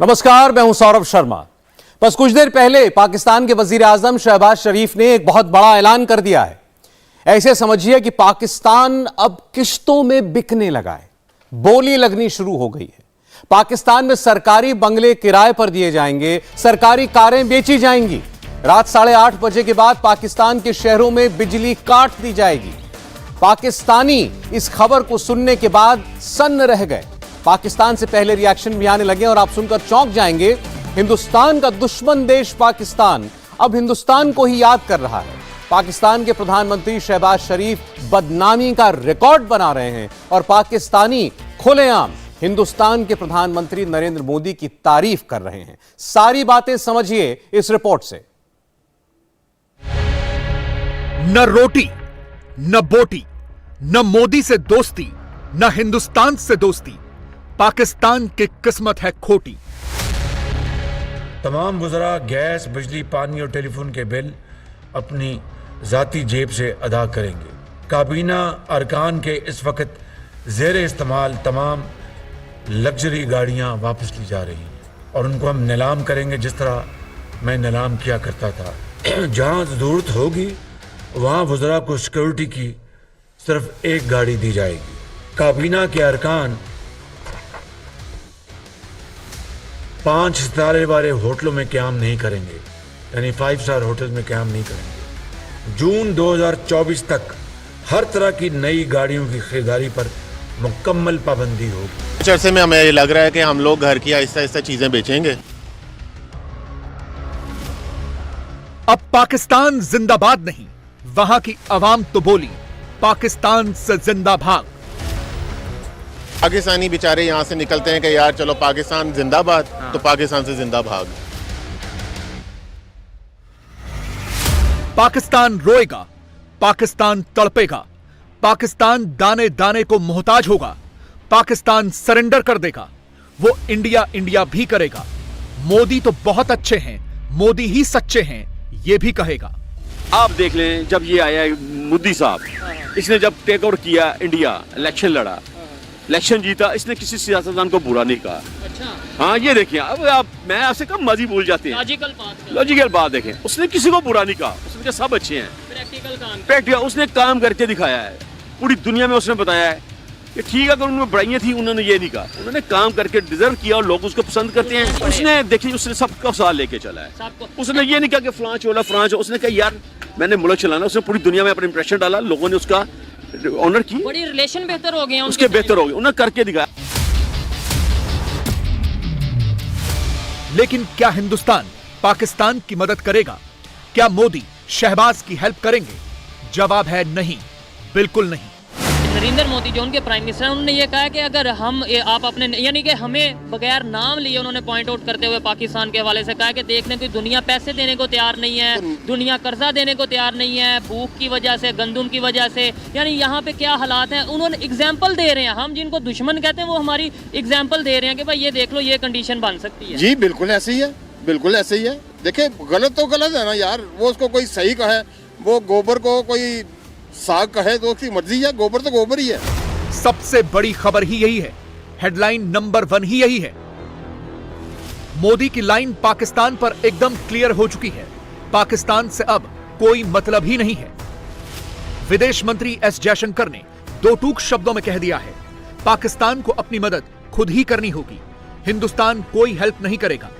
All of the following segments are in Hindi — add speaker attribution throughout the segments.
Speaker 1: नमस्कार, मैं हूं सौरभ शर्मा। बस कुछ देर पहले पाकिस्तान के वजीर आजम शहबाज शरीफ ने एक बहुत बड़ा ऐलान कर दिया है। ऐसे समझिए कि पाकिस्तान अब किश्तों में बिकने लगा है, बोली लगनी शुरू हो गई है। पाकिस्तान में सरकारी बंगले किराए पर दिए जाएंगे, सरकारी कारें बेची जाएंगी। रात 8:30 बजे के बाद पाकिस्तान के शहरों में बिजली काट दी जाएगी। पाकिस्तानी इस खबर को सुनने के बाद सन्न रह गए। पाकिस्तान से पहले रिएक्शन भी आने लगे और आप सुनकर चौंक जाएंगे। हिंदुस्तान का दुश्मन देश पाकिस्तान अब हिंदुस्तान को ही याद कर रहा है। पाकिस्तान के प्रधानमंत्री शहबाज शरीफ बदनामी का रिकॉर्ड बना रहे हैं और पाकिस्तानी खुलेआम हिंदुस्तान के प्रधानमंत्री नरेंद्र मोदी की तारीफ कर रहे हैं। सारी बातें समझिए इस रिपोर्ट से।
Speaker 2: न रोटी न बोटी, न मोदी से दोस्ती, न हिंदुस्तान से दोस्ती, पाकिस्तान की किस्मत है खोटी।
Speaker 3: तमाम गुजरा गैस, बिजली, पानी और टेलीफोन के बिल अपनी जाती जेब से अदा करेंगे। काबीना अरकान के इस वक्त ज़ेर इस्तेमाल तमाम लग्जरी गाड़ियां वापस ली जा रही हैं और उनको हम नीलाम करेंगे जिस तरह मैं नीलाम किया करता था। जहां ज़रूरत होगी वहां वज़रा को सिक्योरिटी की सिर्फ एक गाड़ी दी जाएगी। काबीना के अरकान 5 सितारे वाले होटलों में क़याम नहीं करेंगे, यानी 5 स्टार होटल में क़याम नहीं करेंगे। जून 2024 तक हर तरह की नई गाड़ियों की खरीदारी पर मुकम्मल पाबंदी होगी।
Speaker 4: कुछ अरसे में हमें ये लग रहा है कि हम लोग घर की आहिस्ता आहिस्ता चीजें बेचेंगे।
Speaker 2: अब पाकिस्तान जिंदाबाद नहीं, वहां की आवाम तो बोली पाकिस्तान से जिंदा भाग।
Speaker 4: पाकिस्तानी बेचारे यहाँ से निकलते हैं कि यार चलो पाकिस्तान जिंदाबाद, तो पाकिस्तान से जिंदा भाग।
Speaker 2: पाकिस्तान रोएगा, पाकिस्तान तड़पेगा, पाकिस्तान दाने दाने को मोहताज होगा, पाकिस्तान सरेंडर कर देगा, वो इंडिया इंडिया भी करेगा। मोदी तो बहुत अच्छे हैं, मोदी ही सच्चे हैं, ये भी कहेगा।
Speaker 5: आप देख लें, जब ये आया मोदी साहब, इसने जब टेक ओवर किया इंडिया, इलेक्शन लड़ा, इलेक्शन जीता, इसने किसी सियासतदान को बुरा नहीं कहा।
Speaker 6: अच्छा।
Speaker 5: हाँ, ये देखिए, अब आप मैं आपसे कब मर्जी भूल जाते हैं। लॉजिकल बात देखें, उसने किसी को बुरा नहीं कहा, उसने कहा सब अच्छे हैं। प्रैक्टिकल उसने काम करके दिखाया है, पूरी दुनिया में उसने बताया है कि ठीक है, अगर उनमें बुराइयां थी उन्होंने ये नहीं कहा, उन्होंने काम करके डिजर्व किया और लोग उसको पसंद करते हैं। उसने देखिए, उसने सबका साथ लेके चला है। उसने ये नहीं कहा कि फलां चोला फलां चो, उसने कहा यार मैंने मुल्क चलाना। उसने पूरी दुनिया में अपना इंप्रेशन डाला, लोगों ने उसका ऑनर की,
Speaker 6: बड़ी रिलेशन बेहतर हो गए हैं
Speaker 5: उसके बेहतर हो गए, उन्होंने करके दिखाया।
Speaker 2: लेकिन क्या हिंदुस्तान पाकिस्तान की मदद करेगा? क्या मोदी शहबाज की हेल्प करेंगे? जवाब है नहीं, बिल्कुल नहीं।
Speaker 6: नरेंद्र मोदी जो उनके प्राइम मिनिस्टर हैं, उन्होंने ये कहा कि अगर हम आप अपने, यानी कि हमें बगैर नाम लिए, उन्होंने पॉइंट आउट करते हुए पाकिस्तान के हवाले से कहा कि देखने को दुनिया पैसे देने को तैयार नहीं है, दुनिया कर्जा देने को तैयार नहीं है, भूख की वजह से, गंदुम की वजह से, यानी यहाँ पे क्या हालात हैं। उन्होंने एग्जाम्पल दे रहे हैं, हम जिनको दुश्मन कहते हैं वो हमारी एग्जाम्पल दे रहे हैं कि भाई ये देख लो, ये कंडीशन बन सकती है।
Speaker 4: जी बिल्कुल ऐसे ही है, बिल्कुल ऐसे ही है। देखिए, गलत तो गलत है ना यार, वो उसको कोई सही कहे, वो गोबर को कोई साग कहे तो उसकी मर्जी है, गोबर तो गोबर ही है।
Speaker 2: सबसे बड़ी खबर ही यही है, हेडलाइन नंबर 1 ही यही है। मोदी की लाइन पाकिस्तान पर एकदम क्लियर हो चुकी है। पाकिस्तान से अब कोई मतलब ही नहीं है। विदेश मंत्री एस जयशंकर ने 2 टूक शब्दों में कह दिया है, पाकिस्तान को अपनी मदद खुद ही करनी होगी, हिंदुस्तान कोई हेल्प नहीं करेगा।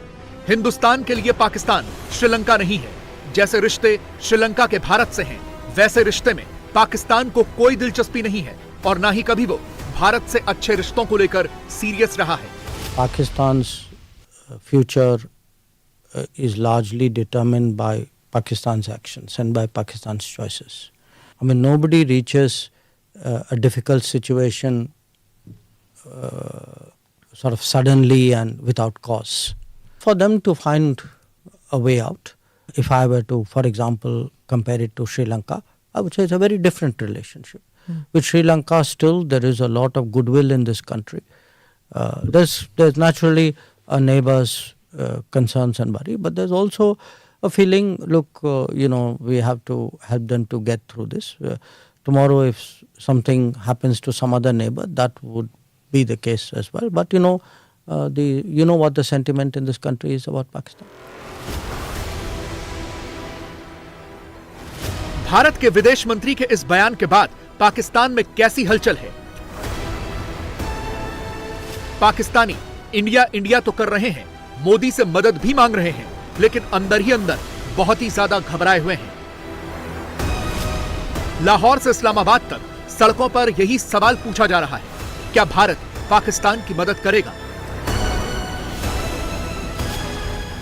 Speaker 2: हिंदुस्तान के लिए पाकिस्तान श्रीलंका नहीं है। जैसे रिश्ते श्रीलंका के भारत से हैं, वैसे रिश्ते में पाकिस्तान को कोई दिलचस्पी नहीं है और ना ही कभी वो भारत से अच्छे रिश्तों को लेकर सीरियस रहा है।
Speaker 7: Pakistan's future is largely determined by Pakistan's actions and by Pakistan's choices. I mean, nobody reaches a difficult situation sort of suddenly and without cause. For them to find a way out, if I were to, for example, compare it to Sri Lanka, I would say it's a very different relationship. With Sri Lanka, still there is a lot of goodwill in this country. There's naturally a neighbor's concerns and worry, but there's also a feeling, look, we have to help them to get through this. Tomorrow, if something happens to some other neighbor, that would be the case as well. But you know what the sentiment in this country is about Pakistan.
Speaker 2: Bharat के विदेश मंत्री के इस बयान के बाद पाकिस्तान में कैसी हलचल है? पाकिस्तानी इंडिया इंडिया तो कर रहे हैं, मोदी से मदद भी मांग रहे हैं, लेकिन अंदर ही अंदर बहुत ही ज्यादा घबराए हुए हैं। लाहौर से इस्लामाबाद तक सड़कों पर यही सवाल पूछा जा रहा है, क्या भारत पाकिस्तान की मदद करेगा?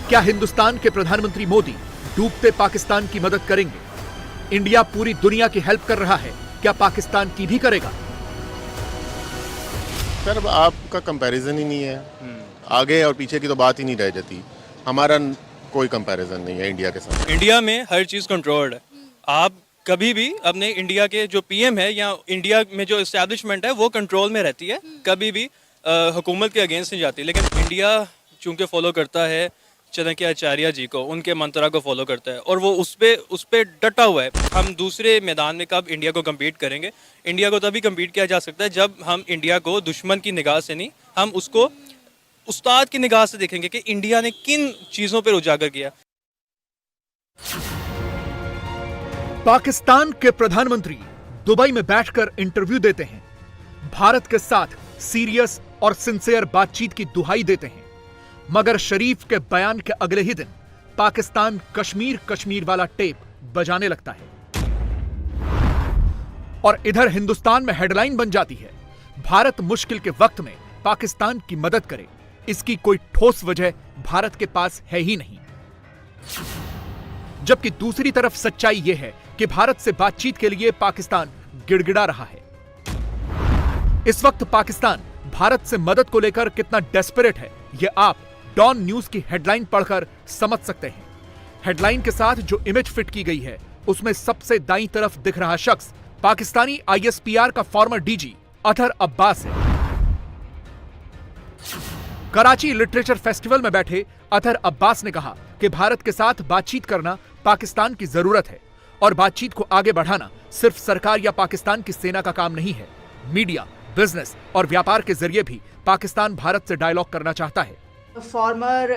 Speaker 2: क्या हिंदुस्तान के प्रधानमंत्री मोदी डूबते पाकिस्तान की मदद करेंगे? इंडिया पूरी दुनिया की हेल्प कर रहा है, क्या पाकिस्तान की भी करेगा?
Speaker 8: सर अब आपका कंपैरिजन ही नहीं है, आगे और पीछे की तो बात ही नहीं रह जाती। हमारा कोई कंपैरिजन नहीं है इंडिया के साथ।
Speaker 9: इंडिया में हर चीज़ कंट्रोल्ड है। आप कभी भी अपने इंडिया के जो पीएम है या इंडिया में जो इस्टेब्लिशमेंट है वो कंट्रोल में रहती है, कभी भी हुकूमत के अगेंस्ट नहीं जाती। लेकिन इंडिया चूंकि फॉलो करता है चाणक्य आचार्य जी को, उनके मंत्रा को फॉलो करता है और वो उस पे डटा हुआ है। हम दूसरे मैदान में कब इंडिया को कम्पीट करेंगे? इंडिया को तभी कम्पीट किया जा सकता है जब हम इंडिया को दुश्मन की निगाह से नहीं, हम उसको उस्ताद की निगाह से देखेंगे कि इंडिया ने किन चीज़ों पर उजागर किया।
Speaker 2: पाकिस्तान के प्रधानमंत्री दुबई में बैठकर इंटरव्यू देते हैं, भारत के साथ सीरियस और सिंसियर बातचीत की दुहाई देते हैं, मगर शरीफ के बयान के अगले ही दिन पाकिस्तान कश्मीर कश्मीर वाला टेप बजाने लगता है और इधर हिंदुस्तान में हेडलाइन बन जाती है, भारत मुश्किल के वक्त में पाकिस्तान की मदद करे। इसकी कोई ठोस वजह भारत के पास है ही नहीं। जबकि दूसरी तरफ सच्चाई यह है कि भारत से बातचीत के लिए पाकिस्तान गिड़गिड़ा रहा है। इस वक्त पाकिस्तान भारत से मदद को लेकर कितना डेस्परेट है, यह आप डॉन न्यूज की हेडलाइन पढ़कर समझ सकते हैं। हेडलाइन के साथ जो इमेज फिट की गई है, उसमें सबसे दाईं तरफ दिख रहा शख्स पाकिस्तानी आईएसपीआर का फॉर्मर डीजी अतहर अब्बास है। कराची लिटरेचर फेस्टिवल में बैठे अतहर अब्बास ने कहा कि भारत के साथ बातचीत करना पाकिस्तान की जरूरत है और बातचीत को आगे बढ़ाना सिर्फ सरकार या पाकिस्तान की सेना का काम नहीं है। मीडिया, बिजनेस और व्यापार के जरिए भी पाकिस्तान भारत से डायलॉग करना चाहता है।
Speaker 10: फॉर्मर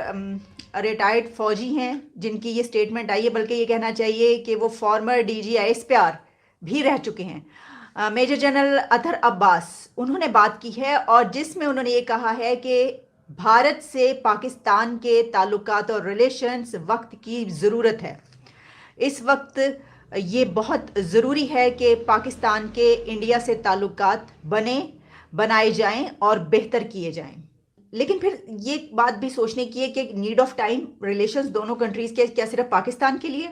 Speaker 10: रिटायर्ड फौजी हैं जिनकी ये स्टेटमेंट आई है, बल्कि ये कहना चाहिए कि वो फॉर्मर डीजी आईएसपीआर भी रह चुके हैं। मेजर जनरल अतहर अब्बास, उन्होंने बात की है और जिसमें उन्होंने ये कहा है कि भारत से पाकिस्तान के ताल्लुकात और रिलेशंस वक्त की ज़रूरत है। इस वक्त ये बहुत ज़रूरी है कि पाकिस्तान के इंडिया से ताल्लुकात बनाए जाएं और बेहतर किए जाएं। लेकिन फिर ये बात भी सोचने की है कि नीड ऑफ टाइम रिलेशंस दोनों कंट्रीज़ के क्या सिर्फ पाकिस्तान के लिए?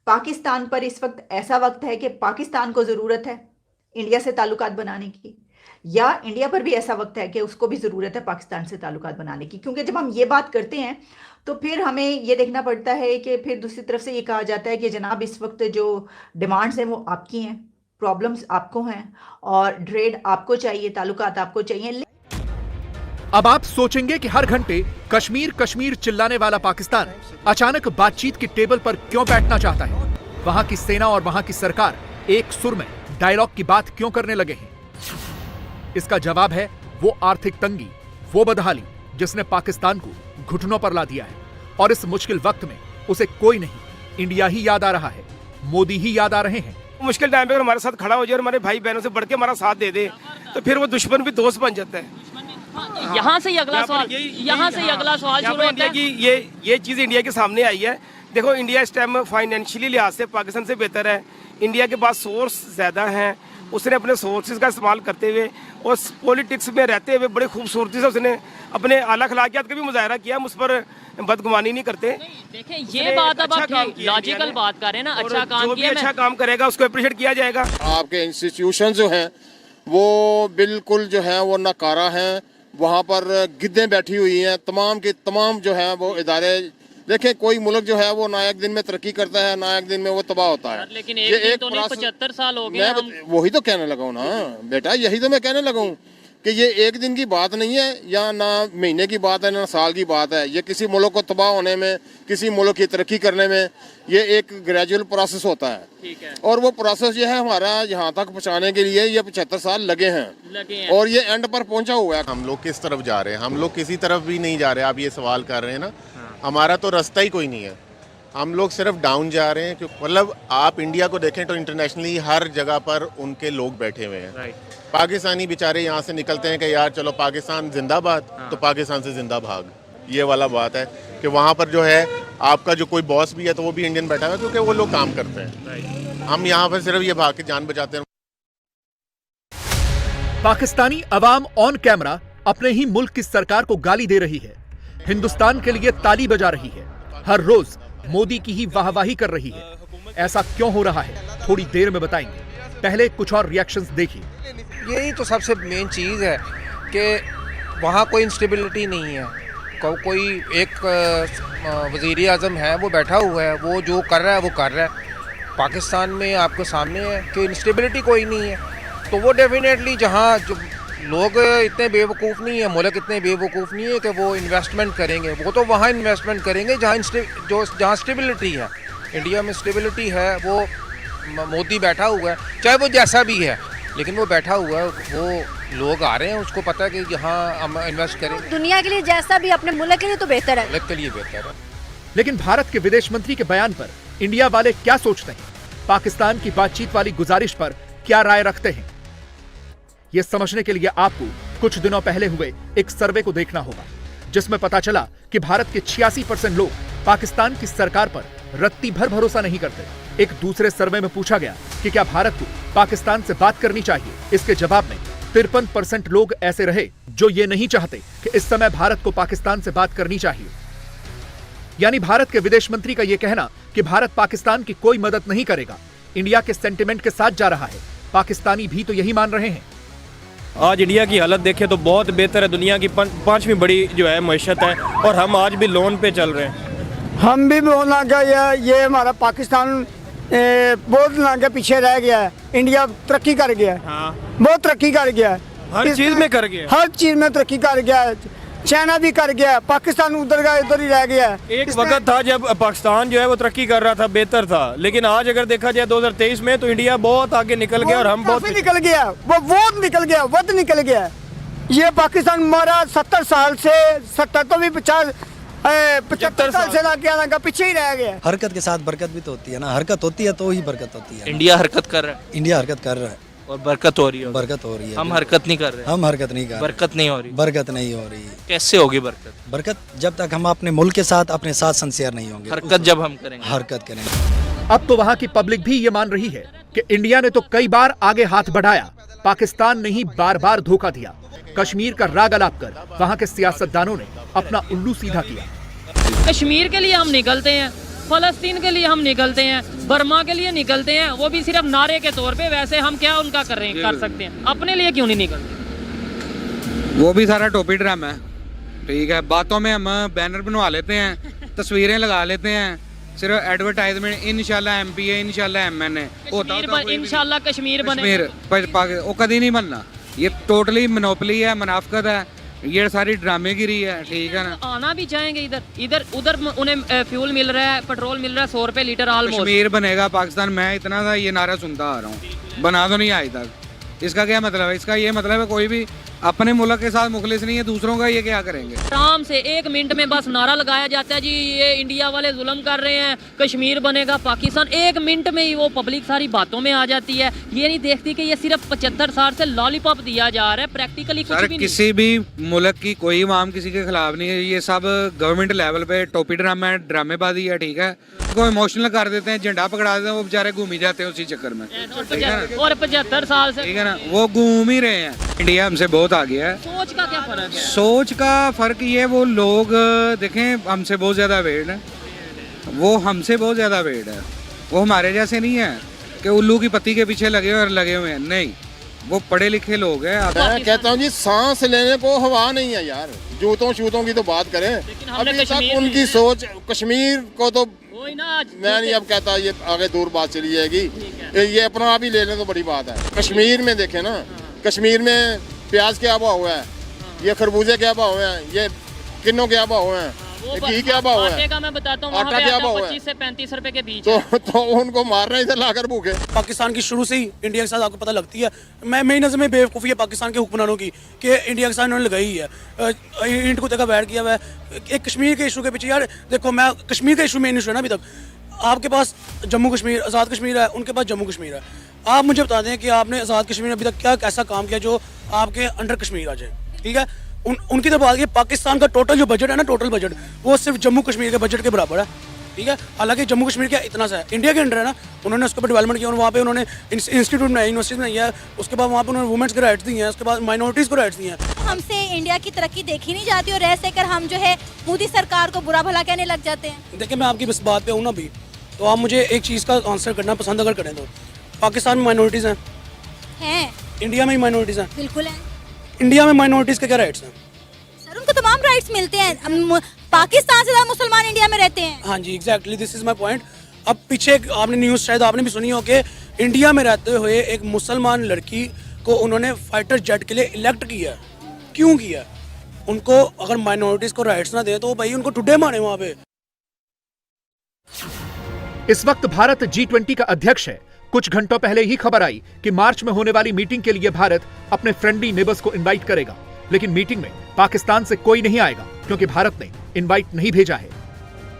Speaker 10: पाकिस्तान पर इस वक्त ऐसा वक्त है कि पाकिस्तान को ज़रूरत है इंडिया से ताल्लुकात बनाने की, या इंडिया पर भी ऐसा वक्त है कि उसको भी ज़रूरत है पाकिस्तान से ताल्लुकात बनाने की? क्योंकि जब हम ये बात करते हैं तो फिर हमें ये देखना पड़ता है कि फिर दूसरी तरफ से ये कहा जाता है कि जनाब इस वक्त जो डिमांड्स हैं वो आपकी हैं, प्रॉब्लम्स आपको हैं और ट्रेड आपको चाहिए, ताल्लुकात आपको चाहिए।
Speaker 2: अब आप सोचेंगे कि हर घंटे कश्मीर कश्मीर चिल्लाने वाला पाकिस्तान अचानक बातचीत की टेबल पर क्यों बैठना चाहता है? वहां की सेना और वहां की सरकार एक सुर में डायलॉग की बात क्यों करने लगे हैं? इसका जवाब है वो आर्थिक तंगी, वो बदहाली जिसने पाकिस्तान को घुटनों पर ला दिया है और इस मुश्किल वक्त में उसे कोई नहीं, इंडिया ही याद आ रहा है, मोदी ही याद आ रहे हैं।
Speaker 11: मुश्किल टाइम पे अगर हमारे साथ खड़ा हो जाए और हमारे भाई बहनों से बढ़ के हमारा साथ दे दे तो फिर वो दुश्मन भी दोस्त बन जाता है।
Speaker 6: यहाँ से ही अगला सवाल शुरू होता है
Speaker 11: कि ये चीज़ इंडिया के सामने आई है। देखो इंडिया इस टाइम फाइनेंशियली लिहाज से पाकिस्तान से बेहतर है, इंडिया के पास सोर्स ज़्यादा हैं, उसने अपने सोर्सेज का इस्तेमाल करते हुए और पॉलिटिक्स में रहते हुए बड़ी खूबसूरती से उसने अपने आला अखलाकियात का भी मुजाहरा किया। हम उस पर बदगुमानी नहीं करते।
Speaker 6: देखें ये बात अब आप लॉजिकल बात कर रहे हैं ना, अच्छा काम
Speaker 11: जो भी अच्छा काम करेगा उसको अप्रिशिएट किया जाएगा।
Speaker 4: आपके इंस्टीट्यूशन जो हैं वो बिल्कुल जो है वो नकारा हैं, वहाँ पर गिद्दें बैठी हुई हैं, तमाम के तमाम जो है वो इदारे। देखें कोई मुल्क जो है वो ना एक दिन में तरक्की करता है ना एक दिन में वो तबाह होता है।
Speaker 6: लेकिन एक दिन तो नहीं, 75 साल हो गए।
Speaker 4: मैं वही तो कहने लगा हूँ ना बेटा, यही तो मैं कहने लगा हूँ। कि ये एक दिन की बात नहीं है, या ना महीने की बात है, ना साल की बात है। ये किसी मुल्क को तबाह होने में, किसी मुल्क की तरक्की करने में ये एक ग्रेजुअल प्रोसेस होता है।
Speaker 6: ठीक है।
Speaker 4: और वो प्रोसेस जो है हमारा यहाँ तक पहुँचाने के लिए ये 75 साल लगे हैं और ये एंड पर पहुँचा हुआ है।
Speaker 8: हम लोग किस तरफ जा रहे हैं? हम लोग किसी तरफ भी नहीं जा रहे। आप ये सवाल कर रहे हैं ना, हमारा तो रास्ता ही कोई नहीं है। हम लोग सिर्फ डाउन जा रहे हैं। क्योंकि मतलब आप इंडिया को देखें तो इंटरनेशनली हर जगह पर उनके लोग बैठे हुए हैं। पाकिस्तानी बेचारे यहाँ से निकलते हैं कि यार चलो पाकिस्तान जिंदाबाद, तो पाकिस्तान से जिंदा भाग। ये वाला बात है कि वहाँ पर जो है आपका जो कोई बॉस भी है तो वो भी इंडियन बैठा हुआ है, क्योंकि वो लोग काम करते हैं। हम यहाँ पर सिर्फ ये भाग के जान बचाते हैं।
Speaker 2: पाकिस्तानी अवाम ऑन कैमरा अपने ही मुल्क की सरकार को गाली दे रही है, हिंदुस्तान के लिए ताली बजा रही है, हर रोज मोदी की ही वाहवाही कर रही है। ऐसा क्यों हो रहा है, थोड़ी देर में बताएंगे। पहले कुछ और रिएक्शंस देखिए।
Speaker 12: यही तो सबसे मेन चीज़ है कि वहाँ कोई इंस्टेबिलिटी नहीं है। कोई एक वज़ीर आज़म है, वो बैठा हुआ है, वो जो कर रहा है वो कर रहा है। पाकिस्तान में आपके सामने है कि इंस्टेबिलिटी कोई नहीं है, तो वो डेफिनेटली जहाँ जो लोग इतने बेवकूफ़ नहीं है, मुल्क इतने बेवकूफ़ नहीं है कि वो इन्वेस्टमेंट करेंगे। वो तो वहाँ इन्वेस्टमेंट करेंगे जहाँ स्टेबिलिटी है। इंडिया में स्टेबिलिटी है, वो मोदी बैठा हुआ है, चाहे वो जैसा भी है, लेकिन वो बैठा हुआ है। वो लोग आ रहे हैं, उसको पता है कि यहाँ हम इन्वेस्ट करेंगे।
Speaker 13: दुनिया के लिए जैसा भी, अपने मुल्क के लिए तो बेहतर है।
Speaker 12: मुल्क के लिए बेहतर है।
Speaker 2: लेकिन भारत के विदेश मंत्री के बयान पर इंडिया वाले क्या सोचते हैं, पाकिस्तान की बातचीत वाली गुजारिश पर क्या राय रखते हैं, यह समझने के लिए आपको कुछ दिनों पहले हुए एक सर्वे को देखना होगा, जिसमें पता चला कि भारत के 86% लोग पाकिस्तान की सरकार पर रत्ती भर भरोसा नहीं करते। एक दूसरे सर्वे में पूछा गया कि क्या भारत को पाकिस्तान से बात करनी चाहिए। इसके जवाब में 53% लोग ऐसे रहे जो ये नहीं चाहते कि इस समय भारत को पाकिस्तान से बात करनी चाहिए। यानी भारत के विदेश मंत्री का यह कहना कि भारत पाकिस्तान की कोई मदद नहीं करेगा, इंडिया के सेंटिमेंट के साथ जा रहा है। पाकिस्तानी भी तो यही मान रहे हैं।
Speaker 9: आज इंडिया की हालत देखें तो बहुत बेहतर है, दुनिया की 5वीं बड़ी जो है मईशत है, और हम आज भी लोन पे चल रहे हैं।
Speaker 14: हम भी बोलना क्या, ये हमारा पाकिस्तान बहुत आगे पीछे रह गया है। इंडिया तरक्की कर गया है।
Speaker 9: हाँ।
Speaker 14: बहुत तरक्की कर गया है,
Speaker 9: हर चीज़ में कर गया,
Speaker 14: हर चीज़ में तरक्की कर गया है। चाइना भी कर गया है, पाकिस्तान उधर का उधर ही रह गया है।
Speaker 9: एक वक्त था जब पाकिस्तान जो है वो तरक्की कर रहा था, बेहतर था, लेकिन आज अगर देखा जाए 2023 में तो इंडिया बहुत आगे निकल गया और हम बहुत
Speaker 14: निकल गया, वो बहुत निकल गया, वध निकल गया। ये पाकिस्तान हमारा 70 साल से 70 तो भी 75 साल से लगा पीछे ही रह गया।
Speaker 15: हरकत के साथ बरकत भी तो होती है ना, हरकत होती है तो ही बरकत होती है।
Speaker 9: इंडिया हरकत कर रहा है,
Speaker 15: इंडिया हरकत कर रहा है
Speaker 9: और बरकत हो रही है।
Speaker 15: बरकत हो रही है।
Speaker 9: हम हरकत नहीं कर रहे,
Speaker 15: हम हरकत नहीं कर रहे,
Speaker 9: बरकत नहीं हो रही।
Speaker 15: बरकत नहीं हो रही।
Speaker 9: कैसे होगी बरकत?
Speaker 15: बरकत जब तक हम अपने मुल्क के साथ अपने साथ सिंसियर नहीं होंगे।
Speaker 9: हरकत जब हम करेंगे,
Speaker 15: हरकत करेंगे।
Speaker 2: अब तो वहां की पब्लिक भी ये मान रही है कि इंडिया ने तो कई बार आगे हाथ बढ़ाया, पाकिस्तान ने ही बार बार धोखा दिया। कश्मीर का राग अलाप कर वहां के सियासतदानों ने अपना उल्लू सीधा किया।
Speaker 6: कश्मीर के लिए हम निकलते हैं, फलस्तीन के लिए हम निकलते हैं, बर्मा के लिए निकलते हैं, वो भी सिर्फ नारे के तौर पे। वैसे हम क्या उनका कर सकते हैं, अपने लिए क्यों नहीं निकलते?
Speaker 16: वो भी सारा टोपी ड्रामा है। ठीक है, बातों में हम बैनर बनवा लेते हैं, तस्वीरें लगा लेते हैं, सिर्फ एडवर्टाइजमेंट। इंशाल्लाह एमपी है, इंशाल्लाह एमएन है,
Speaker 6: इंशाल्लाह कश्मीर बने,
Speaker 16: वो कभी नहीं बनना। ये टोटली मोनोपोली है, मुनाफिकत है, ये सारी ड्रामेगिरी है। ठीक है ना,
Speaker 6: आना भी चाहेंगे इधर उधर उन्हें फ्यूल मिल रहा है, पेट्रोल मिल रहा है 100 रुपए लीटर।
Speaker 16: कश्मीर बनेगा पाकिस्तान, मैं इतना था ये नारा सुनता आ रहा हूँ, बना तो नहीं आज तक। इसका क्या मतलब है? इसका ये मतलब है कोई भी अपने मुल्क के साथ मुखलिस नहीं है, दूसरों का ये क्या करेंगे?
Speaker 6: आराम से 1 मिनट में बस नारा लगाया जाता है, जी ये इंडिया वाले जुल्म कर रहे हैं, कश्मीर बनेगा पाकिस्तान। 1 मिनट में ही वो पब्लिक सारी बातों में आ जाती है। ये नहीं देखती कि ये सिर्फ 75 साल से लॉलीपॉप दिया जा रहा है, प्रैक्टिकली कुछ भी नहीं।
Speaker 16: किसी भी मुल्क की कोई इमाम किसी के खिलाफ नहीं है, ये सब गवर्नमेंट लेवल पे टोपी ड्रामा है, ड्रामेबाजी है। ठीक है, को इमोशनल कर देते हैं, झंडा पकड़ा देते हैं, वो बेचारे घूम ही जाते हैं उसी चक्कर में।
Speaker 6: और 75 साल से,
Speaker 16: ठीक है ना, वो घूम ही रहे हैं। इंडिया हमसे बहुत आ गया है।
Speaker 6: सोच का क्या फर्क है?
Speaker 16: सोच का फर्क ये, वो लोग देखें हमसे बहुत ज्यादा वेट है, वो हमसे बहुत ज्यादा वेट है। वो हमारे जैसे नहीं है कि उल्लू की पत्ती के पीछे लगे हुए हैं, नहीं, वो पढ़े लिखे लोग हैं।
Speaker 4: मैं कहता हूँ जी, सांस लेने को हवा नहीं है यार। जूतों शूतों की तो बात करें, अभी तक उनकी सोच कश्मीर को तो मैं नहीं अब कहता, ये आगे दूर बात चली जाएगी। ये अपना आप ही ले लें तो बड़ी बात है। कश्मीर में देखें ना, कश्मीर में प्याज क्या भाव है, ये खरबूजे क्या भाव हैं, ये किन्नों क्या भाव हैं, घी क्या भाव है,
Speaker 6: आटे का मैं बताता हूँ,
Speaker 4: आटा क्या भाव है,
Speaker 6: 25 से 35 रुपए के बीच
Speaker 4: तो उनको मार रहे हैं लाकर भूखे।
Speaker 17: पाकिस्तान की शुरू से ही इंडिया के साथ आपको पता लगती है, मैं मेरी नज़र में बेवकूफ़ी है पाकिस्तान के हुक्मरानों की कि इंडिया के साथ उन्होंने लगाई ही है। इंट को देखा बैठ किया हुआ है एक कश्मीर के इशू के पीछे। यार देखो, मैं कश्मीर का इशू मेन इशू है ना, अभी तक आपके पास जम्मू कश्मीर आज़ाद कश्मीर है, उनके पास जम्मू कश्मीर है। आप मुझे बता दें कि आपने आज़ाद कश्मीर में अभी तक क्या ऐसा काम किया जो आपके अंडर कश्मीर आ जाए, ठीक है। उनकी तरफ आ गई, पाकिस्तान का टोटल जो बजट है ना, टोटल बजट वो सिर्फ जम्मू कश्मीर के बजट के बराबर है, ठीक है। हालांकि जम्मू कश्मीर क्या इतना सा है, इंडिया के अंडर है ना, उन्होंने उसके ऊपर डेवलपमेंट किया और वहाँ पे उन्होंने इंस्टीट्यूट बनाया, यूनिवर्सिटी बनाई है, उसके बाद वहाँ पे उन्होंने वुमेन्स के राइट्स दिए हैं, उसके बाद माइनॉरिटीज़ को राइट्स दिए हैं।
Speaker 13: हमसे इंडिया की तरक्की देखी नहीं जाती और रह सहकर हम जो है मोदी सरकार को बुरा भला कहने लग जाते हैं।
Speaker 17: देखिए, मैं आपकी बस बात पे हूँ ना अभी, तो आप मुझे एक चीज़ का आंसर करना पसंद अगर करें तो पाकिस्तान में माइनॉरिटीज़ हैं, इंडिया में ही माइनॉरिटीज़ हैं।
Speaker 13: बिल्कुल है।
Speaker 17: इंडिया में माइनॉरिटीज़ के क्या राइट्स हैं?
Speaker 13: सर, उनको तमाम राइट्स मिलते हैं। पाकिस्तान से ज़्यादा मुसलमान इंडिया में रहते हैं।
Speaker 17: हाँ जी, exactly, this is my point. अब पीछे आपने न्यूज़ शायद आपने भी सुनी हो कि इंडिया में रहते हुए एक मुसलमान लड़की को उन्होंने फाइटर जेट के लिए इलेक्ट किया। क्यों किया? उनको अगर माइनॉरिटीज़ को राइट्स ना दे तो भाई उनको टुडे मारे वहाँ पे।
Speaker 2: इस वक्त भारत G20 का अध्यक्ष है। कुछ घंटों पहले ही खबर आई कि मार्च में होने वाली मीटिंग के लिए भारत अपने फ्रेंडली नेबर्स को इनवाइट करेगा, लेकिन मीटिंग में पाकिस्तान से कोई नहीं आएगा क्योंकि भारत ने इनवाइट नहीं भेजा है।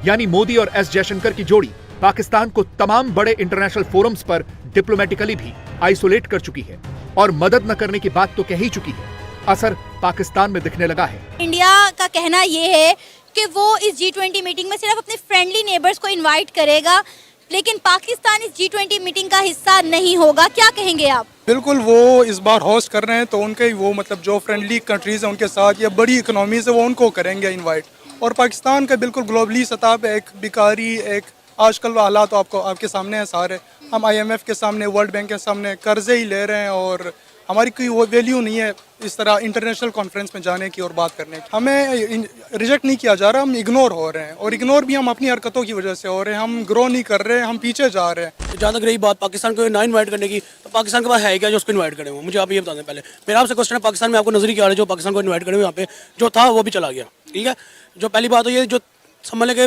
Speaker 2: यानी मोदी और एस जयशंकर की जोड़ी पाकिस्तान को तमाम बड़े इंटरनेशनल फोरम्स पर डिप्लोमेटिकली भी आइसोलेट कर चुकी है और मदद न करने की बात तो कह ही चुकी है। असर पाकिस्तान में दिखने लगा है।
Speaker 13: इंडिया का कहना यह है कि वो इस G20 मीटिंग में सिर्फ अपने फ्रेंडली नेबर्स को इनवाइट करेगा, लेकिन पाकिस्तान इस G20 मीटिंग का हिस्सा नहीं होगा। क्या कहेंगे आप?
Speaker 18: बिल्कुल, वो इस बार होस्ट कर रहे हैं तो उनके वो मतलब जो फ्रेंडली कंट्रीज हैं उनके साथ या बड़ी इकोनॉमीज है वो उनको करेंगे इनवाइट। और पाकिस्तान का बिल्कुल ग्लोबली सतह पे एक बिकारी, एक आजकल हालात तो आपको आपके सामने हैं सारे। हम IMF के सामने, वर्ल्ड बैंक के सामने कर्जे ही ले रहे हैं और हमारी कोई वो वैल्यू नहीं है इस तरह इंटरनेशनल कॉन्फ्रेंस में जाने की और बात करने की। हमें रिजेक्ट नहीं किया जा रहा, हम इग्नोर हो रहे हैं और इग्नोर भी हम अपनी हरकतों की वजह से हो रहे हैं। हम ग्रो नहीं कर रहे हैं, हम पीछे जा रहे हैं।
Speaker 17: जहाँ तक रही बात पाकिस्तान को ना इन्वाइट करने की, तो पाकिस्तान के पास है क्या जो उसको इन्वाइट करे? मुझे आप ये बता दें पहले। मेरा आपसे क्वेश्चन है, पाकिस्तान में आपको नजर क्या आ रहा है जो पाकिस्तान को इन्वाइट करे? यहाँ पे जो था वो भी चला गया, ठीक है। जो पहली बात है, ये जो समझ के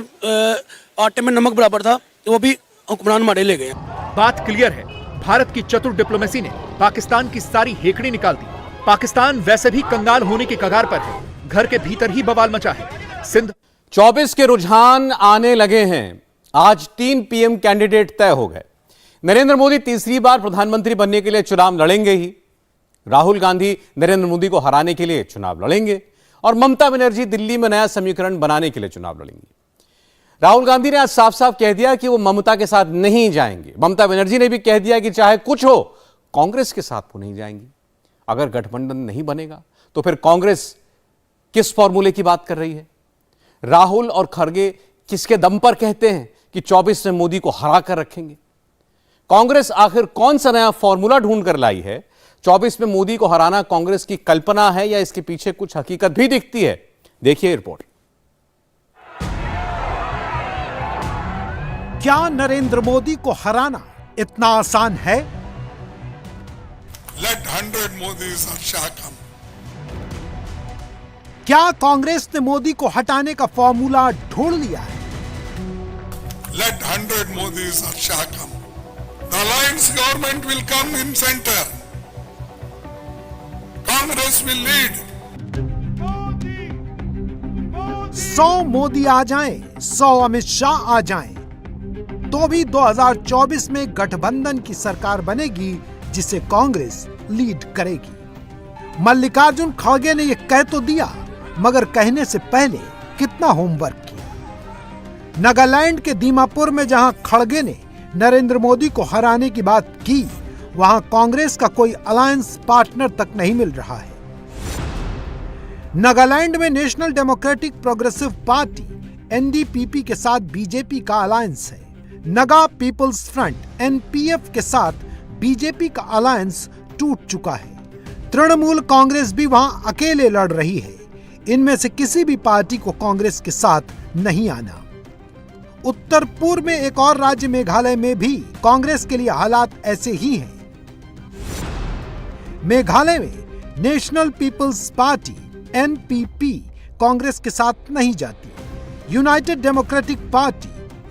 Speaker 17: आटे में नमक बराबर था वो भी हुक्मरान मारे ले गए।
Speaker 2: बात क्लियर है, भारत की चतुर डिप्लोमेसी ने पाकिस्तान की सारी हेकड़ी निकाल दी। पाकिस्तान वैसे भी कंगाल होने की कगार पर है, घर के भीतर ही बवाल मचा है। सिंध
Speaker 1: 24 के रुझान आने लगे हैं। आज 3 PM कैंडिडेट तय हो गए। नरेंद्र मोदी तीसरी बार प्रधानमंत्री बनने के लिए चुनाव लड़ेंगे ही। राहुल गांधी नरेंद्र मोदी को हराने के लिए चुनाव लड़ेंगे और ममता बनर्जी दिल्ली में नया समीकरण बनाने के लिए चुनाव लड़ेंगी। राहुल गांधी ने आज साफ साफ कह दिया कि वो ममता के साथ नहीं जाएंगे। ममता बनर्जी ने भी कह दिया कि चाहे कुछ हो कांग्रेस के साथ वो नहीं जाएंगी। अगर गठबंधन नहीं बनेगा तो फिर कांग्रेस किस फॉर्मूले की बात कर रही है? राहुल और खड़गे किसके दम पर कहते हैं कि 24 में मोदी को हरा कर रखेंगे? कांग्रेस आखिर कौन सा नया फॉर्मूला ढूंढ कर लाई है? 24 में मोदी को हराना कांग्रेस की कल्पना है या इसके पीछे कुछ हकीकत भी दिखती है? देखिए रिपोर्ट।
Speaker 19: क्या नरेंद्र मोदी को हराना इतना आसान है?
Speaker 20: Let 100 Modis of Shah come.
Speaker 19: क्या कांग्रेस ने मोदी को हटाने का फॉर्मूला ढूंढ लिया है?
Speaker 20: Let 100 Modis of Shah come. The alliance government will come in center. Congress will lead.
Speaker 19: 100 Modi आ जाएं, 100 अमित शाह आ जाएं, तो भी 2024 में गठबंधन की सरकार बनेगी जिसे कांग्रेस लीड करेगी। मल्लिकार्जुन खड़गे ने यह कह तो दिया, मगर कहने से पहले कितना होमवर्क किया। नागालैंड के दीमापुर में जहां खड़गे ने नरेंद्र मोदी को हराने की बात की, वहां कांग्रेस का कोई अलायंस पार्टनर तक नहीं मिल रहा है। नागालैंड में national democratic progressive party NDPP के साथ बीजेपी का अलायंस है। नगा पीपल्स फ्रंट NPF के साथ बीजेपी का अलायंस टूट चुका है। तृणमूल कांग्रेस भी वहां अकेले लड़ रही है। इनमें से किसी भी पार्टी को कांग्रेस के साथ नहीं आना। उत्तर पूर्व में एक और राज्य मेघालय में भी कांग्रेस के लिए हालात ऐसे ही हैं। मेघालय में national people's party NPP Congress के साथ नहीं जाती। यूनाइटेड डेमोक्रेटिक पार्टी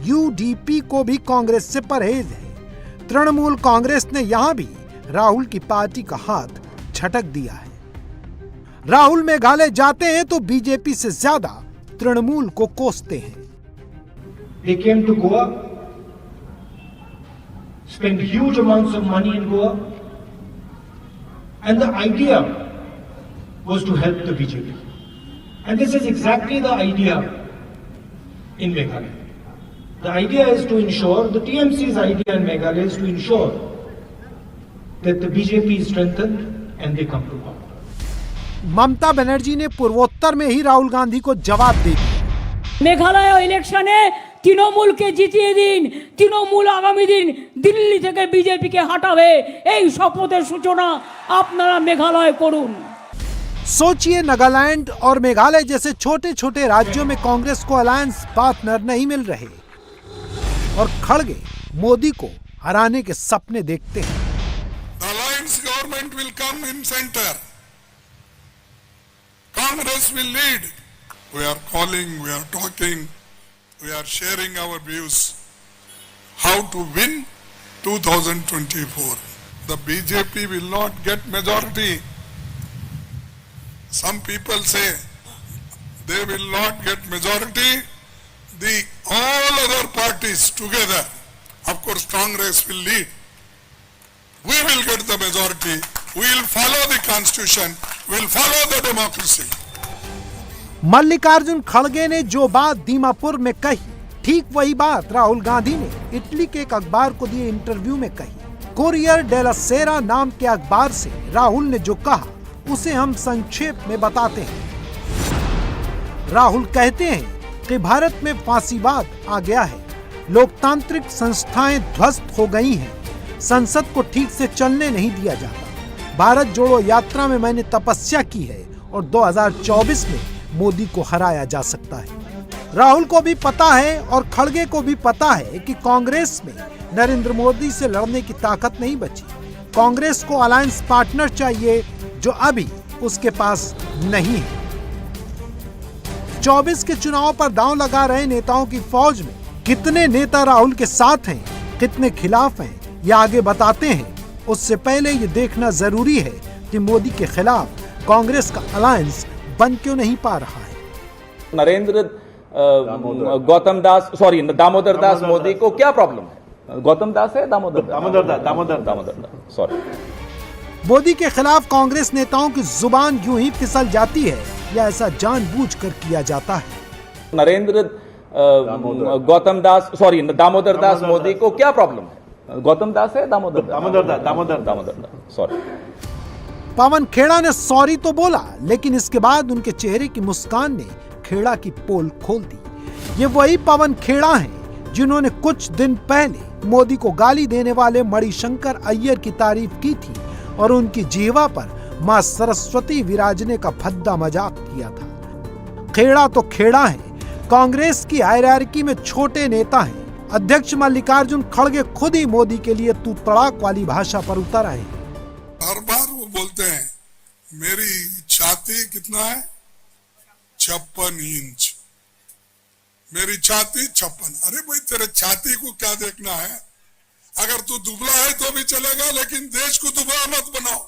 Speaker 19: यूडीपी को भी कांग्रेस से परहेज है। तृणमूल कांग्रेस ने यहां भी राहुल की पार्टी का हाथ झटक दिया है। राहुल मेघालय जाते हैं तो बीजेपी से ज्यादा तृणमूल को कोसते हैं।
Speaker 21: They came to Goa, spent huge amounts of money in Goa, and the idea was to help the BJP. And this is exactly the idea in Meghalaya. The idea is to ensure, the TMC's idea in Meghalaya is to ensure that the BJP is strengthened and they come to power.
Speaker 19: Mamata Banerjee ने पूर्वोत्तर में ही राहुल गांधी को जवाब दे दिया।
Speaker 22: মেঘালয় ইলেকশনে তৃণমূলকে জিতিয়ে দিন, তৃণমূল আগামী দিন দিল্লি থেকে বিজেপিকে হটাবে, এই শপথের সূচনা আপনারা মেঘালয় করুন।
Speaker 19: सोचिए, नागालैंड और मेघालय जैसे छोटे छोटे राज्यों में कांग्रेस को अलायंस पार्टनर नहीं मिल रहे और खड़गे मोदी को हराने के सपने देखते हैं।
Speaker 20: The alliance government will come in center. Congress will lead. We are calling, we are talking, we are sharing our views. How to win 2024. The BJP will not get majority. Some people say they will not get majority. The all other parties together, of course Congress will lead. We will get the majority. We will follow the constitution. We will follow the democracy.
Speaker 19: Mallikarjun खड़गे ने जो बात दीमापुर में कही, ठीक वही बात राहुल गांधी ने इटली के एक अखबार को दिए इंटरव्यू में कही। कोरियर डेला सेरा नाम के अखबार से राहुल ने जो कहा उसे हम संक्षेप में बताते हैं। राहुल कहते हैं कि भारत में फांसीवाद आ गया है, लोकतांत्रिक संस्थाएं ध्वस्त हो गई हैं, संसद को ठीक से चलने नहीं दिया जाता। भारत जोड़ो यात्रा में मैंने तपस्या की है और 2024 में मोदी को हराया जा सकता है। राहुल को भी पता है और खड़गे को भी पता है कि कांग्रेस में नरेंद्र मोदी से लड़ने की ताकत नहीं बची। कांग्रेस को अलायंस पार्टनर चाहिए जो अभी उसके पास नहीं है। 24 के चुनाव पर दांव लगा रहे नेताओं की फौज में कितने नेता राहुल के साथ हैं, कितने खिलाफ हैं, ये आगे बताते हैं। उससे पहले ये देखना जरूरी है कि मोदी के खिलाफ कांग्रेस का अलायंस बन क्यों नहीं पा रहा है।
Speaker 23: नरेंद्र गौतम दास दामोदर दास मोदी को क्या प्रॉब्लम है? गौतम दास है दामोदर सॉरी।
Speaker 19: मोदी के खिलाफ कांग्रेस नेताओं की जुबान यूं ही फिसल जाती है या ऐसा जानबूझकर किया जाता है?
Speaker 23: नरेंद्र गौतम दास दामोदर दास मोदी को क्या प्रॉब्लम है? गौतम दास है दामोदर सॉरी।
Speaker 19: पवन खेड़ा ने सॉरी तो बोला, लेकिन इसके बाद उनके चेहरे की मुस्कान ने खेड़ा की पोल खोल दी। ये वही पवन खेड़ा हैं जिन्होंने कुछ दिन पहले मोदी को गाली देने वाले मणिशंकर अय्यर की तारीफ की थी और उनकी जीवा पर मां सरस्वती विराजने का भद्दा मजाक किया था। खेड़ा तो खेड़ा है, कांग्रेस की हायरार्की में छोटे नेता हैं। अध्यक्ष मल्लिकार्जुन खड़गे खुद ही मोदी के लिए तू तड़ाक वाली भाषा पर उतर आए।
Speaker 20: हर बार वो बोलते हैं मेरी छाती कितना है 56 इंच, मेरी छाती 56। अरे भाई तेरे छाती को क्या देखना है? अगर तू दुबला है तो भी चलेगा, लेकिन देश को दुबला मत बनाओ।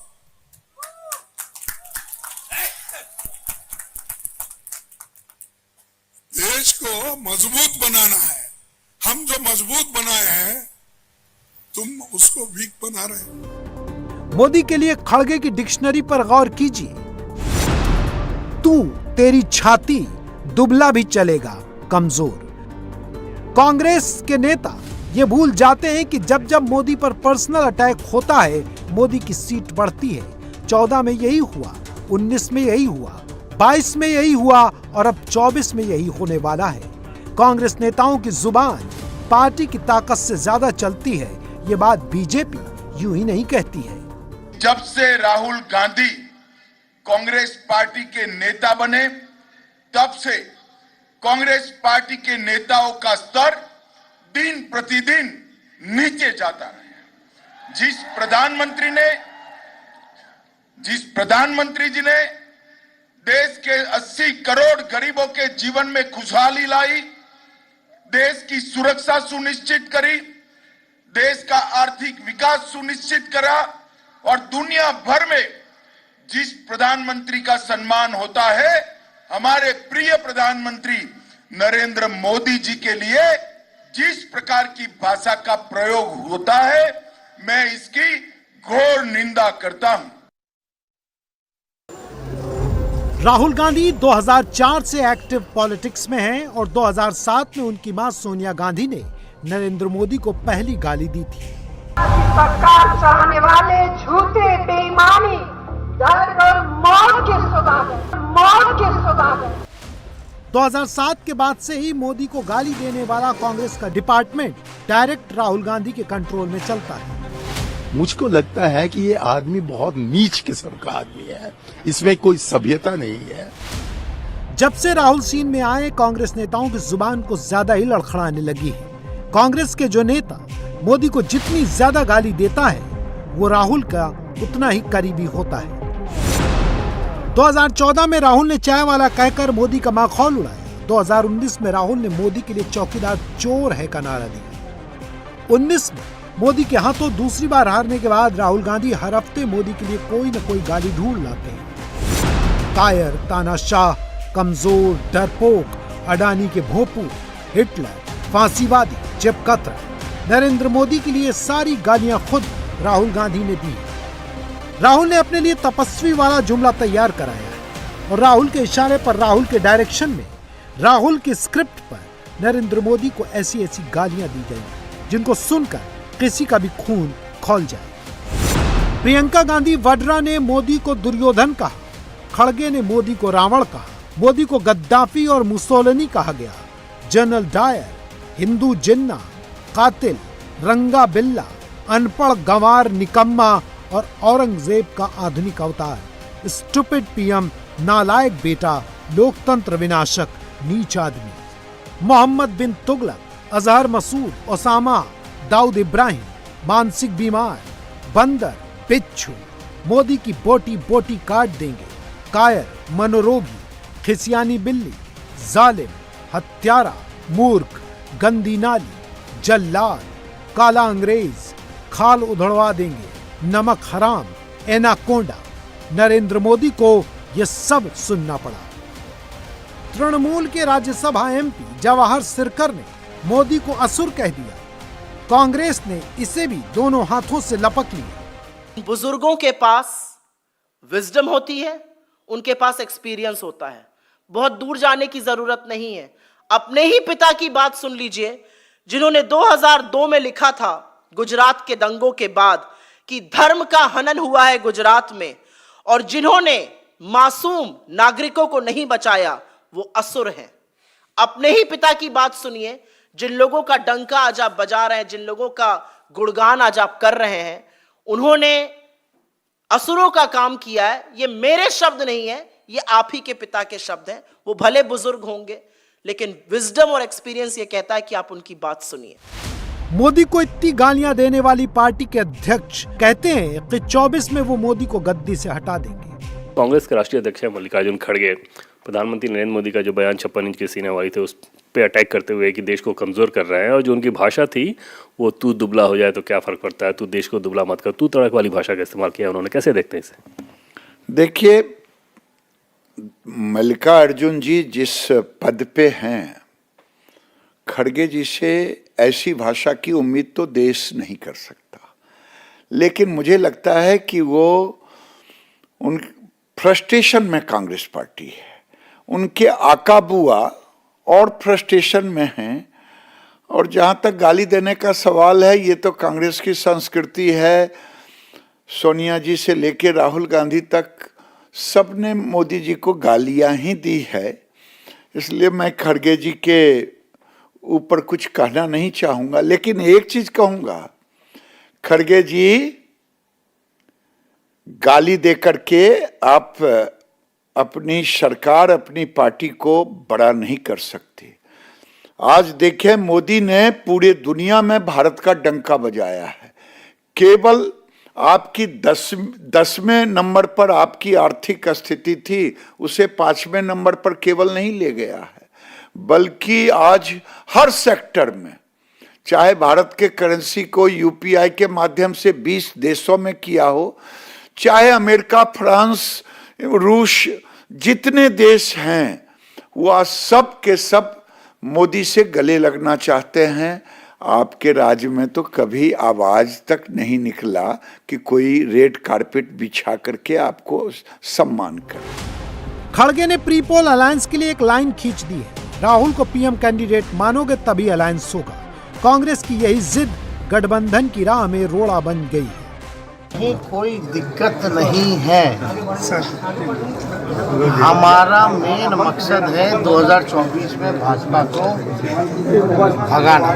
Speaker 20: देश को मजबूत बनाना है। हम जो मजबूत बनाए हैं तुम उसको वीक बना रहे हो।
Speaker 19: मोदी के लिए खड़गे की डिक्शनरी पर गौर कीजिए। तू, तेरी छाती, दुबला भी चलेगा, कमजोर। कांग्रेस के नेता ये भूल जाते हैं कि जब जब मोदी पर पर्सनल अटैक होता है मोदी की सीट बढ़ती है। 14 में यही हुआ, 19 में यही हुआ, 22 में यही हुआ और अब 24 में यही होने वाला है। कांग्रेस नेताओं की जुबान पार्टी की ताकत से ज्यादा चलती है। ये बात बीजेपी यूं ही नहीं कहती है।
Speaker 24: जब से राहुल गांधी कांग्रेस पार्टी के नेता बने तब से कांग्रेस पार्टी के नेताओं का स्तर दिन प्रतिदिन नीचे जाता है। जिस प्रधानमंत्री ने जिस प्रधानमंत्री जी ने देश के 80 करोड़ गरीबों के जीवन में खुशहाली लाई, देश की सुरक्षा सुनिश्चित करी, देश का आर्थिक विकास सुनिश्चित करा और दुनिया भर में जिस प्रधानमंत्री का सम्मान होता है, हमारे प्रिय प्रधानमंत्री नरेंद्र मोदी जी के लिए जिस प्रकार की भाषा का प्रयोग होता है, मैं इसकी घोर निंदा करता हूं।
Speaker 19: राहुल गांधी 2004 से एक्टिव पॉलिटिक्स में हैं और 2007 में उनकी मां सोनिया गांधी ने नरेंद्र मोदी को पहली गाली दी थी।
Speaker 3: सरकार चाहने वाले झूठे बेईमानी दर्द और मौत के सौदागर, मौत के सौदागर।
Speaker 19: 2007 के बाद से ही मोदी को गाली देने वाला कांग्रेस का डिपार्टमेंट डायरेक्ट राहुल गांधी के कंट्रोल में चलता है।
Speaker 5: मुझको लगता है कि ये आदमी बहुत नीच किस्म का आदमी है, इसमें कोई सभ्यता नहीं है।
Speaker 19: जब से राहुल सीन में आए, कांग्रेस नेताओं की जुबान को ज्यादा ही लड़खड़ाने लगी है। कांग्रेस के जो नेता मोदी को जितनी ज्यादा गाली देता है, वो राहुल का उतना ही करीबी होता है। 2014 में राहुल ने चाय वाला कहकर मोदी का माखौल उड़ाया। 2019 में राहुल ने मोदी के लिए चौकीदार चोर है का नारा दिया। 19 में मोदी के हाथों दूसरी बार हारने के बाद राहुल गांधी हर हफ्ते मोदी के लिए कोई न कोई गाली ढूंढ लाते हैं। कायर, तानाशाह, कमजोर, डरपोक, अडानी के भोंपू, हिटलर, फांसीवादी, चिपकतरा, नरेंद्र मोदी के लिए सारी गालियां खुद राहुल गांधी ने दी। राहुल ने अपने लिए तपस्वी वाला जुमला तैयार कराया है और राहुल के इशारे पर, राहुल के डायरेक्शन में, राहुल के स्क्रिप्ट पर नरेंद्र मोदी को ऐसी ऐसी गालियां दी गई जिनको सुनकर किसी का भी खून खौल जाए। प्रियंका गांधी वड्रा ने मोदी को दुर्योधन कहा, खड़गे ने मोदी को रावण कहा, मोदी को गद्दाफी और मुसोलिनी कहा गया। जनरल डायर हिंदू जिन्ना, कातिल, रंगा बिल्ला, अनपढ़ गंवार निकम्मा और औरंगजेब का आधुनिक अवतार, स्टूपिड पीएम, नालायक बेटा, लोकतंत्र विनाशक, नीच आदमी, मोहम्मद बिन तुगलक, अजहर मसूद, ओसामा, दाऊद इब्राहिम, मानसिक बीमार, बंदर, पिच्छू, मोदी की बोटी बोटी काट देंगे, कायर, मनोरोगी, खिसियानी बिल्ली, जालिम, हत्यारा, मूर्ख, गंदी नाली, जल्लाद, काला अंग्रेज, खाल उधड़वा देंगे, नमक हराम, एनाकोंडा। नरेंद्र मोदी को यह सब सुनना पड़ा। तृणमूल के राज्यसभा एमपी जवाहर सिरकर ने मोदी को असुर कह दिया। कांग्रेस ने इसे भी दोनों हाथों से लपक लिया।
Speaker 7: बुजुर्गों के पास विजडम होती है, उनके पास एक्सपीरियंस होता है, बहुत दूर जाने की जरूरत नहीं है। अपने ही पिता की बात सुन लीजिए, जिन्होंने 2002 में लिखा था गुजरात के दंगों के बाद कि धर्म का हनन हुआ है गुजरात में, और जिन्होंने मासूम नागरिकों को नहीं बचाया वो असुर हैं। अपने ही पिता की बात सुनिए, जिन लोगों का डंका आज आप बजा रहे हैं, जिन लोगों का गुणगान आज आप कर रहे हैं, उन्होंने असुरों का काम किया है। ये मेरे शब्द नहीं है, ये आप ही के पिता के शब्द हैं। वो भले बुजुर्ग होंगे, लेकिन विजडम और एक्सपीरियंस ये कहता है कि आप उनकी बात सुनिए।
Speaker 19: मोदी को इतनी गालियां देने वाली पार्टी के अध्यक्ष कहते हैं कि 24 में वो मोदी को गद्दी से हटा देंगे।
Speaker 10: कांग्रेस के राष्ट्रीय अध्यक्ष मल्लिकार्जुन खड़गे प्रधानमंत्री नरेंद्र मोदी का जो बयान 56 इंच के सीने वाली थे उस पे अटैक करते हुए कि देश को कमजोर कर रहे हैं, और जो उनकी भाषा थी वो तू दुबला हो जाए तो क्या फर्क पड़ता है, तू देश को दुबला मत कर, तू तड़क वाली भाषा का इस्तेमाल किया उन्होंने। कैसे देखते हैं इसे?
Speaker 25: देखिए, मल्लिकार्जुन जी जिस पद पे हैं, खड़गे जी से ऐसी भाषा की उम्मीद तो देश नहीं कर सकता। लेकिन मुझे लगता है कि वो उन फ्रस्ट्रेशन में कांग्रेस पार्टी है, उनके आका बुआ और फ्रस्ट्रेशन में हैं। और जहाँ तक गाली देने का सवाल है, ये तो कांग्रेस की संस्कृति है। सोनिया जी से लेकर राहुल गांधी तक सबने मोदी जी को गालियाँ ही दी है। इसलिए मैं खड़गे जी के ऊपर कुछ कहना नहीं चाहूँगा, लेकिन एक चीज़ कहूँगा, खड़गे जी गाली दे करके आप अपनी सरकार, अपनी पार्टी को बड़ा नहीं कर सकते। आज देखें, मोदी ने पूरे दुनिया में भारत का डंका बजाया है। केवल आपकी 10वें नंबर पर आपकी आर्थिक स्थिति थी, उसे 5वें नंबर पर केवल नहीं ले गया है, बल्कि आज हर सेक्टर में, चाहे भारत के करेंसी को यूपीआई के माध्यम से 20 देशों में किया हो, चाहे अमेरिका, फ्रांस, रूस, जितने देश हैं वह सब के सब मोदी से गले लगना चाहते हैं। आपके राज्य में तो कभी आवाज तक नहीं निकला कि कोई रेड कारपेट बिछा करके आपको सम्मान करे।
Speaker 19: खड़गे ने प्री पोल अलायंस के लिए एक लाइन खींच दी है, राहुल को पीएम कैंडिडेट मानोगे तभी अलायंस होगा। कांग्रेस की यही जिद गठबंधन की राह में रोड़ा बन गई है।
Speaker 7: कोई दिक्कत नहीं है, हमारा मेन मकसद है 2024 में भाजपा को भगाना,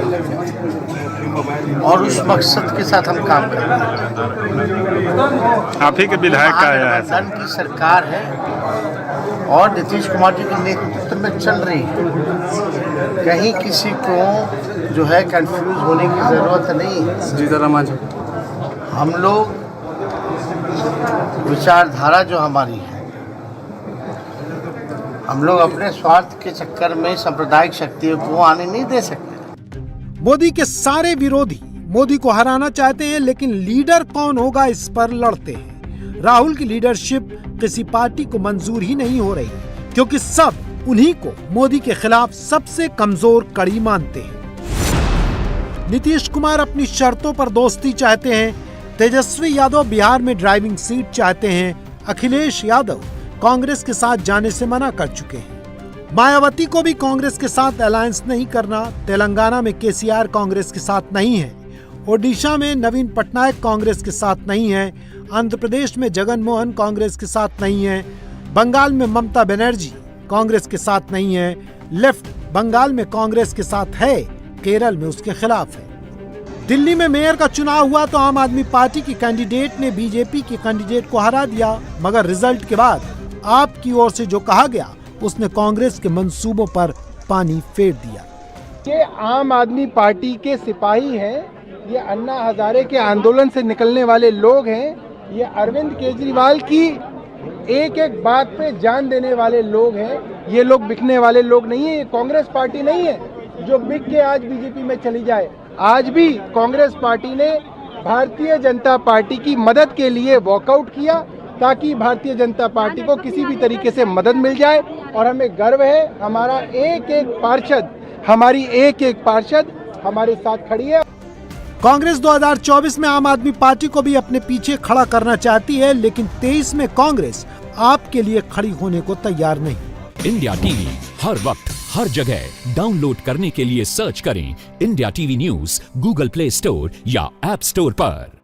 Speaker 7: और उस मकसद के साथ हम काम कर रहे हैं।
Speaker 8: आप ही के विधायक का है,
Speaker 7: गठबंधन की सरकार है और नीतीश कुमार जी के नेतृत्व में चल रही है। कहीं किसी को जो है कंफ्यूज होने की जरूरत नहीं है। हम लोग विचारधारा जो हमारी है, हम लोग अपने स्वार्थ के चक्कर में सांप्रदायिक शक्तियों को आने नहीं दे सकते।
Speaker 19: मोदी के सारे विरोधी मोदी को हराना चाहते हैं, लेकिन लीडर कौन होगा इस पर लड़ते हैं। राहुल की लीडरशिप किसी पार्टी को मंजूर ही नहीं हो रही, क्योंकि सब उन्हीं को मोदी के खिलाफ सबसे कमजोर कड़ी मानते हैं। नीतीश कुमार अपनी शर्तों पर दोस्ती चाहते हैं, तेजस्वी यादव बिहार में ड्राइविंग सीट चाहते हैं, अखिलेश यादव कांग्रेस के साथ जाने से मना कर चुके हैं। मायावती को भी कांग्रेस के साथ अलायंस नहीं करना। तेलंगाना में केसीआर कांग्रेस के साथ नहीं है, ओडिशा में नवीन पटनायक कांग्रेस के साथ नहीं है, आंध्र प्रदेश में जगन मोहन कांग्रेस के साथ नहीं है, बंगाल में ममता बनर्जी कांग्रेस के साथ नहीं है, लेफ्ट बंगाल में कांग्रेस के साथ है, केरल में उसके खिलाफ है। दिल्ली में मेयर का चुनाव हुआ तो आम आदमी पार्टी की कैंडिडेट ने बीजेपी की कैंडिडेट को हरा दिया, मगर रिजल्ट के बाद आपकी ओर से जो कहा गया उसने कांग्रेस के मंसूबों पर पानी फेर दिया।
Speaker 9: ये आम आदमी पार्टी के सिपाही हैं, ये अन्ना हजारे के आंदोलन से निकलने वाले लोग हैं, ये अरविंद केजरीवाल की एक एक बात पे जान देने वाले लोग हैं। ये लोग बिकने वाले लोग नहीं है। ये कांग्रेस पार्टी नहीं है जो बिक के आज बीजेपी में चली जाए। आज भी कांग्रेस पार्टी ने भारतीय जनता पार्टी की मदद के लिए वॉकआउट किया, ताकि भारतीय जनता पार्टी को किसी भी तरीके से मदद मिल जाए। और हमें गर्व है, हमारा एक एक पार्षद, हमारी एक एक पार्षद हमारे साथ खड़ी है।
Speaker 19: कांग्रेस 2024 में आम आदमी पार्टी को भी अपने पीछे खड़ा करना चाहती है, लेकिन 23 में कांग्रेस आपके लिए खड़ी होने को तैयार नहीं।
Speaker 11: इंडिया टीवी हर वक्त हर जगह डाउनलोड करने के लिए सर्च करें India TV news Google play store या ऐप स्टोर पर।